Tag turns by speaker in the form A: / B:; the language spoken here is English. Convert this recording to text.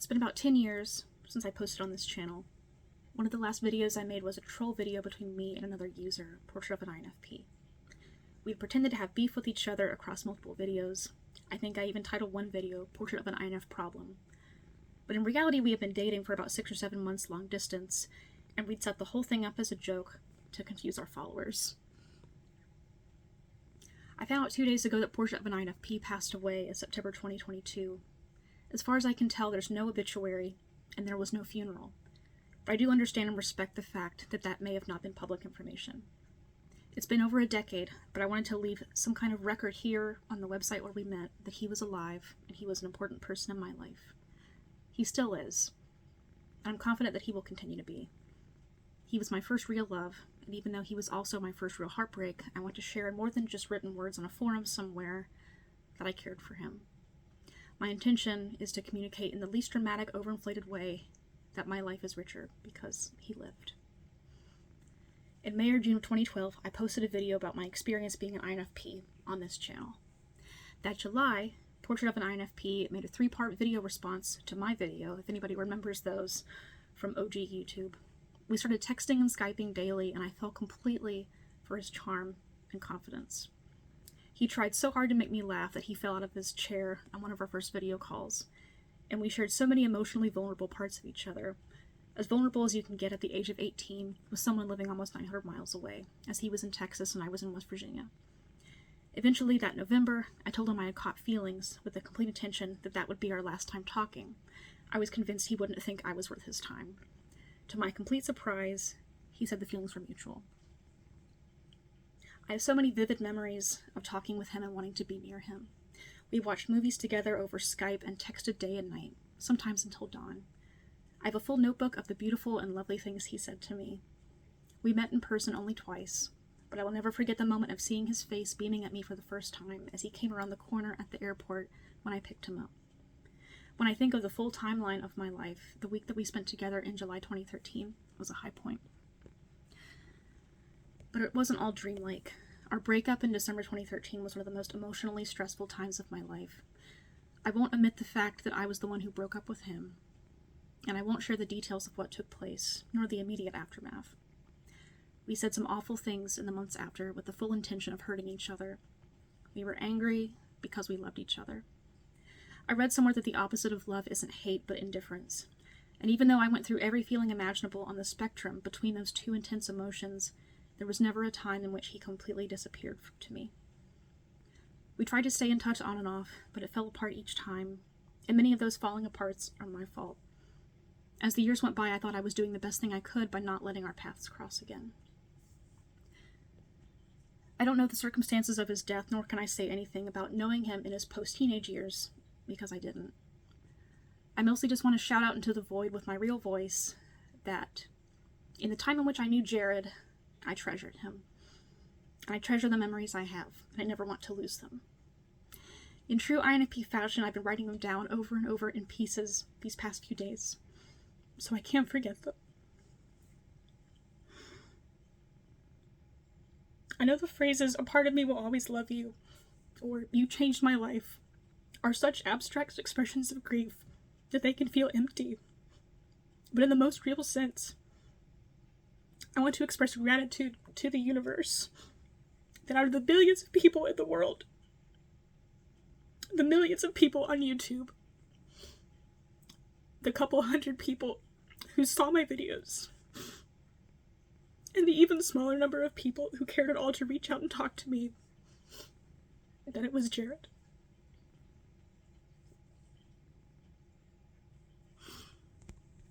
A: It's been about 10 years since I posted on this channel. One of the last videos I made was a troll video between me and another user, Portrait of an INFP. We pretended to have beef with each other across multiple videos. I think I even titled one video, Portrait of an INF Problem. But in reality, we had been dating for about 6 or 7 months long distance, and we'd set the whole thing up as a joke to confuse our followers. I found out 2 days ago that Portrait of an INFP passed away in September 2022. As far as I can tell, there's no obituary, and there was no funeral. But I do understand and respect the fact that that may have not been public information. It's been over a decade, but I wanted to leave some kind of record here on the website where we met that he was alive and he was an important person in my life. He still is, and I'm confident that he will continue to be. He was my first real love, and even though he was also my first real heartbreak, I want to share in more than just written words on a forum somewhere that I cared for him. My intention is to communicate in the least dramatic, overinflated way that my life is richer because he lived. In May or June of 2012, I posted a video about my experience being an INFP on this channel. That July, Portrait of an INFP made a 3-part video response to my video, if anybody remembers those from OG YouTube. We started texting and Skyping daily, and I fell completely for his charm and confidence. He tried so hard to make me laugh that he fell out of his chair on one of our first video calls, and we shared so many emotionally vulnerable parts of each other, as vulnerable as you can get at the age of 18 with someone living almost 900 miles away, as he was in Texas and I was in West Virginia. Eventually, that November, I told him I had caught feelings with the complete intention that that would be our last time talking. I was convinced he wouldn't think I was worth his time. To my complete surprise, he said the feelings were mutual. I have so many vivid memories of talking with him and wanting to be near him. We watched movies together over Skype and texted day and night, sometimes until dawn. I have a full notebook of the beautiful and lovely things he said to me. We met in person only twice, but I will never forget the moment of seeing his face beaming at me for the first time as he came around the corner at the airport when I picked him up. When I think of the full timeline of my life, the week that we spent together in July 2013 was a high point. But it wasn't all dreamlike. Our breakup in December 2013 was one of the most emotionally stressful times of my life. I won't omit the fact that I was the one who broke up with him, and I won't share the details of what took place, nor the immediate aftermath. We said some awful things in the months after with the full intention of hurting each other. We were angry because we loved each other. I read somewhere that the opposite of love isn't hate, but indifference. And even though I went through every feeling imaginable on the spectrum between those two intense emotions, there was never a time in which he completely disappeared to me. We tried to stay in touch on and off, but it fell apart each time, and many of those falling aparts are my fault. As the years went by, I thought I was doing the best thing I could by not letting our paths cross again. I don't know the circumstances of his death, nor can I say anything about knowing him in his post-teenage years, because I didn't. I mostly just want to shout out into the void with my real voice that, in the time in which I knew Jared, I treasured him. And I treasure the memories I have, and I never want to lose them. In true INFP fashion, I've been writing them down over and over in pieces these past few days, so I can't forget them. I know the phrases, "a part of me will always love you," or "you changed my life," are such abstract expressions of grief that they can feel empty. But in the most real sense, I want to express gratitude to the universe that out of the billions of people in the world, the millions of people on YouTube, the couple hundred people who saw my videos, and the even smaller number of people who cared at all to reach out and talk to me, that it was Jared.